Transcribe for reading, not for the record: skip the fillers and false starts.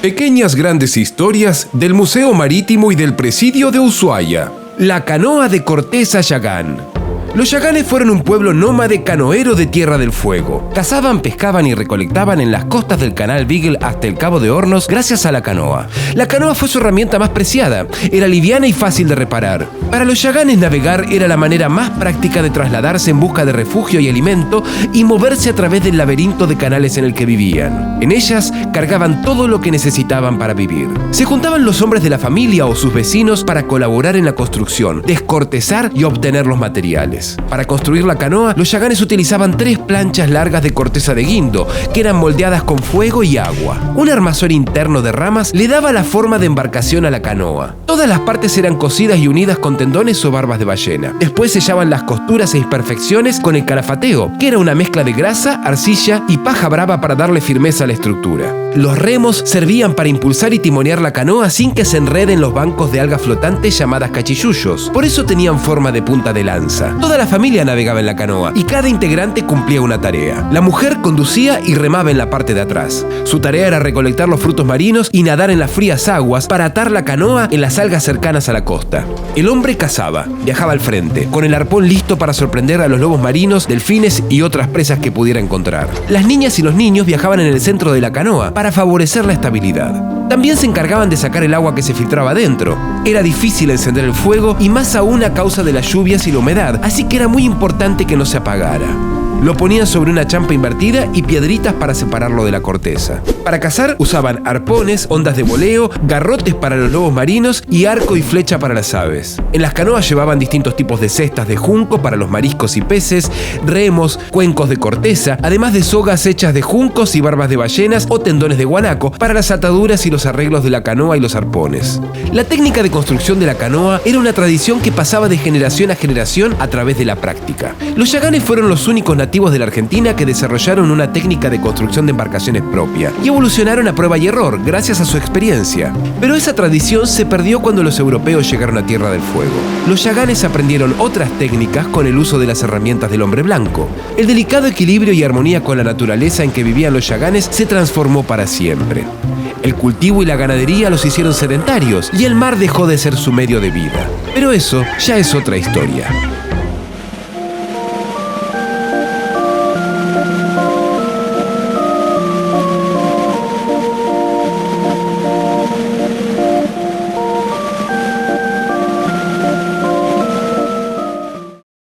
Pequeñas grandes historias del Museo Marítimo y del Presidio de Ushuaia. La canoa de Cortés Ayagán. Los yaganes fueron un pueblo nómade canoero de Tierra del Fuego. Cazaban, pescaban y recolectaban en las costas del canal Beagle hasta el Cabo de Hornos gracias a la canoa. La canoa fue su herramienta más preciada. Era liviana y fácil de reparar. Para los yaganes navegar era la manera más práctica de trasladarse en busca de refugio y alimento y moverse a través del laberinto de canales en el que vivían. En ellas cargaban todo lo que necesitaban para vivir. Se juntaban los hombres de la familia o sus vecinos para colaborar en la construcción, descortezar y obtener los materiales. Para construir la canoa, los yaganes utilizaban 3 planchas largas de corteza de guindo, que eran moldeadas con fuego y agua. Un armazón interno de ramas le daba la forma de embarcación a la canoa. Todas las partes eran cosidas y unidas con tendones o barbas de ballena. Después sellaban las costuras e imperfecciones con el calafateo, que era una mezcla de grasa, arcilla y paja brava para darle firmeza a la estructura. Los remos servían para impulsar y timonear la canoa sin que se enreden los bancos de algas flotantes llamadas cachillullos. Por eso tenían forma de punta de lanza. Toda la familia navegaba en la canoa y cada integrante cumplía una tarea. La mujer conducía y remaba en la parte de atrás. Su tarea era recolectar los frutos marinos y nadar en las frías aguas para atar la canoa en las algas cercanas a la costa. El hombre cazaba, viajaba al frente, con el arpón listo para sorprender a los lobos marinos, delfines y otras presas que pudiera encontrar. Las niñas y los niños viajaban en el centro de la canoa para favorecer la estabilidad. También se encargaban de sacar el agua que se filtraba dentro. Era difícil encender el fuego y más aún a causa de las lluvias y la humedad, así que era muy importante que no se apagara. Lo ponían sobre una champa invertida y piedritas para separarlo de la corteza. Para cazar usaban arpones, ondas de voleo, garrotes para los lobos marinos y arco y flecha para las aves. En las canoas llevaban distintos tipos de cestas de junco para los mariscos y peces, remos, cuencos de corteza, además de sogas hechas de juncos y barbas de ballenas o tendones de guanaco para las ataduras y los arreglos de la canoa y los arpones. La técnica de construcción de la canoa era una tradición que pasaba de generación a generación a través de la práctica. Los yaganes fueron los únicos nativos de la Argentina que desarrollaron una técnica de construcción de embarcaciones propia y evolucionaron a prueba y error gracias a su experiencia. Pero esa tradición se perdió cuando los europeos llegaron a Tierra del Fuego. Los yaganes aprendieron otras técnicas con el uso de las herramientas del hombre blanco. El delicado equilibrio y armonía con la naturaleza en que vivían los yaganes se transformó para siempre. El cultivo y la ganadería los hicieron sedentarios y el mar dejó de ser su medio de vida. Pero eso ya es otra historia.